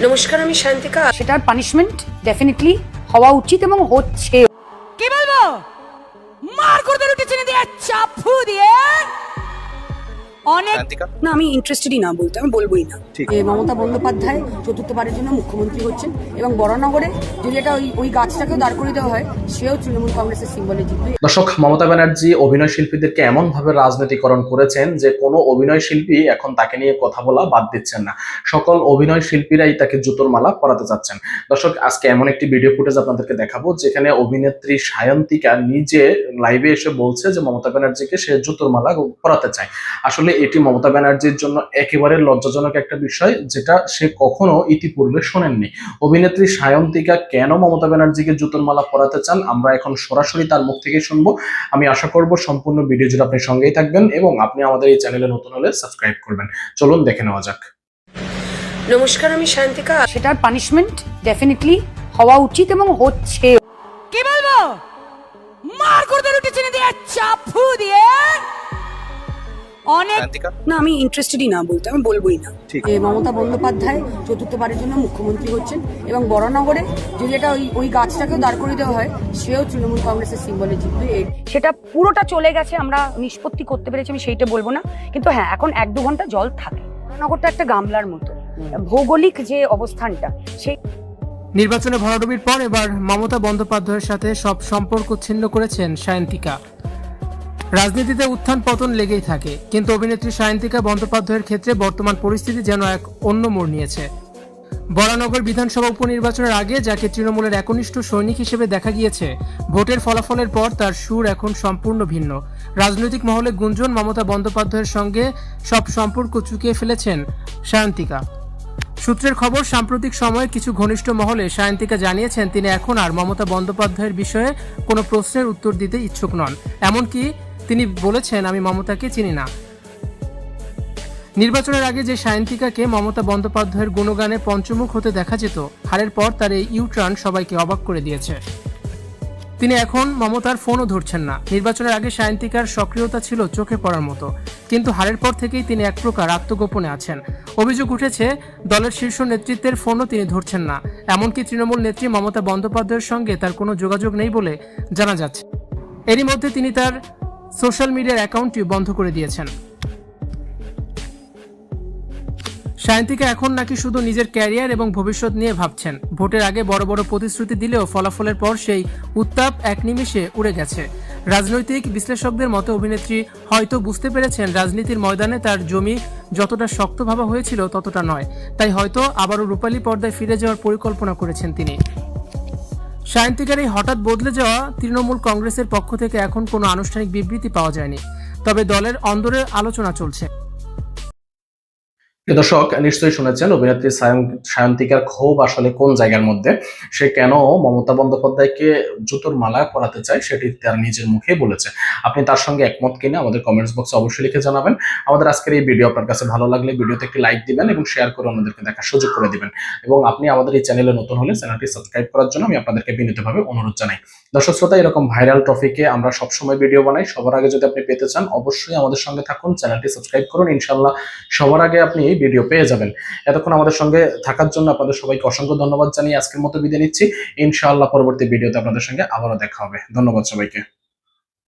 নমস্কার, আমি শান্তিকা। সেটার পানিশমেন্ট ডেফিনেটলি হওয়া উচিত এবং হচ্ছে। কি বলবো, মার করে রুটি চিনি দিয়ে চাপু দিয়ে অনেক না, আমি ইন্টারেস্টেডই না বলতে, আমি বলবোই না। মমতা বন্দ্যোপাধ্যায় চতুর্থবারের জন্য মুখ্যমন্ত্রী হচ্ছেন এবং বরানগরে যদি এটা ওই গাছটাকেও দাঁড় করে দেওয়া হয়, সেও তৃণমূল কংগ্রেসের সিম্বলে জিতবে। দর্শক, মমতা ব্যানার্জি অভিনয় শিল্পীদেরকে এমন ভাবে রাজনীতিকরণ করেছেন যে কোনো অভিনয় শিল্পী এখন তাকে নিয়ে কথা বলা বাদ দিচ্ছেন না। সকল অভিনয় শিল্পীরাই তাকে জুতোর মালা পরাতে যাচ্ছেন। দর্শক, আজকে এমন একটি ভিডিও ফুটেজ আপনাদেরকে দেখাবো যেখানে অভিনেত্রী সায়ন্তিকা নিজে লাইভে এসে বলছে যে মমতা ব্যানার্জিকে সে জুতোর মালা পরাতে চায়। আসলে এটি মমতা ব্যানার্জির জন্য একেবারে লজ্জাজনক একটা বিষয়, যেটা সে কখনো ইতিপূর্বে শোনেননি। অভিনেত্রী সায়ন্তিকা কেন মমতা ব্যানার্জিকে জুতোর মালা পরাতে চান, আমরা এখন সরাসরি তার মুখ থেকে শুনবো। আমি আশা করব সম্পূর্ণ ভিডিও জুড়ে আপনি সঙ্গেই থাকবেন এবং আপনি আমাদের এই চ্যানেলে নতুন হলে সাবস্ক্রাইব করবেন। চলুন দেখে নেওয়া যাক। নমস্কার, আমি শান্তিকা। সেটার পানিশমেন্ট ডেফিনেটলি হওয়া উচিত এবং হচ্ছে। কি বলবো, মার করে রুটি চিনি দিয়ে চাপু দিয়ে অনেক না, আমি ইন্টারেস্টেডই না বলতে, আমি বলবোই না। মমতা বন্দ্যোপাধ্যায় চতুর্থবারের জন্য মুখ্যমন্ত্রী হচ্ছেন এবং বরানগরে যদি এটা ওই গাছটাকেও দাঁড় করে দেওয়া হয়, সেও তৃণমূল কংগ্রেসের সিম্বলে জিতবে। সেটা পুরোটা চলে গেছে, আমরা নিষ্পত্তি করতে পেরেছি, আমি সেইটা বলবো না। কিন্তু হ্যাঁ, এখন 1-2 ঘন্টা জল থাকে। বরানগরটা একটা গামলার মতো, ভৌগোলিক যে অবস্থানটা সেই। নির্বাচনে ভরাডুবির পর এবার মমতা বন্দ্যোপাধ্যায়ের সাথে সব সম্পর্ক ছিন্ন করেছেন সায়ন্তিকা। রাজনীতিতে উত্থান পতন লেগেই থাকে, কিন্তু অভিনেত্রী সায়ন্তিকা বন্দ্যোপাধ্যায়ের ক্ষেত্রে বর্তমান পরিস্থিতি যেন এক অন্য মোড় নিয়েছে। বরানগর বিধানসভা উপনির্বাচনের আগে যাকে তৃণমূলের একনিষ্ঠ সৈনিক হিসেবে দেখা গিয়েছে, ভোটের ফলাফলের পর তার সুর এখন সম্পূর্ণ ভিন্ন। রাজনৈতিক মহলে গুঞ্জন মমতা বন্দ্যোপাধ্যায়ের সঙ্গে সব সম্পর্ক চুকিয়ে ফেলেছেন সায়ন্তিকা। সূত্রের খবর, সাম্প্রতিক সময়ে কিছু ঘনিষ্ঠ মহলে সায়ন্তিকা জানিয়েছেন তিনি এখন আর মমতা বন্দ্যোপাধ্যায়ের বিষয়ে কোনো প্রশ্নের উত্তর দিতে ইচ্ছুক নন। এমনকি তিনি বলেছেন, আমি মমতাকে চিনি না। নির্বাচনের আগে যে সায়ন্তিকাকে মমতা বন্দ্যোপাধ্যায়ের গুণগানে পঞ্চমুখ হতে দেখা যেত, হারের পর তার এই ইউটার্ন সবাইকে অবাক করে দিয়েছে। তিনি এখন মমতার ফোনও ধরছেন না। নির্বাচনের আগে সায়ন্তিকার সক্রিয়তা ছিল চোখে পড়ার মতো, কিন্তু হারের পর থেকেই তিনি এক প্রকার আত্মগোপনে আছেন। অভিযোগ উঠেছে, দলের শীর্ষ নেতৃত্বের ফোনও তিনি ধরছেন না। এমনকি তৃণমূল নেত্রী মমতা বন্দ্যোপাধ্যায়ের সঙ্গে তার কোনো যোগাযোগ নেই বলে জানা যাচ্ছে। এরই মধ্যে তিনি তার সোশ্যাল মিডিয়ার অ্যাকাউন্টটি বন্ধ করে দিয়েছেন। সায়ন্তিকা এখন নাকি শুধু নিজের ক্যারিয়ার এবং ভবিষ্যৎ নিয়ে ভাবছেন। ভোটের আগে বড় বড় প্রতিশ্রুতি দিলেও ফলাফলের পর সেই উত্তাপ এক নিমেষে উড়ে গেছে। রাজনৈতিক বিশ্লেষকদের মতে অভিনেত্রী হয়তো বুঝতে পেরেছেন রাজনীতির ময়দানে তার জমি যতটা শক্ত ভাবা হয়েছিল ততটা নয়, তাই হয়তো আবারও রূপালী পর্দায় ফিরে যাওয়ার পরিকল্পনা করেছেন তিনি। সায়ন্তিকার এই হঠাৎ বদলে যাওয়া তৃণমূল কংগ্রেসের পক্ষ থেকে এখন কোনো আনুষ্ঠানিক বিবৃতি পাওয়া যায়নি, তবে দলের অন্দরে আলোচনা চলছে। দর্শক, নিশ্চয়ই শুনেছেন অভিনেত্রী সায়ন্তিকার ক্ষোভ আসলে কোন জায়গার মধ্যে। সে কেন মমতা বন্দ্যোপাধ্যায়কে জুতোর মালা পরাতে চায় সেটি তার নিজের মুখে বলেছে। আপনি তার সঙ্গে একমত কিনা আমাদের কমেন্টস বক্সে অবশ্যই লিখে জানাবেন। আমাদের আজকের এই ভিডিও আপনার কাছে ভালো লাগলে ভিডিওতে একটি লাইক দিবেন এবং শেয়ার করে অন্যদেরকে দেখার সুযোগ করে দিবেন। এবং আপনি আমাদের এই চ্যানেলে নতুন হলে চ্যানেলটি সাবস্ক্রাইব করার জন্য আমি আপনাদেরকে বিনীতভাবে অনুরোধ জানাই। দর্শক শ্রোতা, এরকম ভাইরাল টপিকে আমরা সবসময় ভিডিও বানাই। সবার আগে যদি আপনি পেতে চান অবশ্যই আমাদের সঙ্গে থাকুন, চ্যানেলটি সাবস্ক্রাইব করুন। ইনশাআল্লাহ সবার আগে আপনি এই ভিডিও পেয়ে যাবেন। এতক্ষণ আমাদের সঙ্গে থাকার জন্য আপনাদের সবাইকে অসংখ্য ধন্যবাদ জানিয়ে আজকের মতো বিদায় নিচ্ছি। ইনশাআল্লাহ পরবর্তী ভিডিওতে আপনাদের সঙ্গে আবারও দেখা হবে। ধন্যবাদ সবাইকে।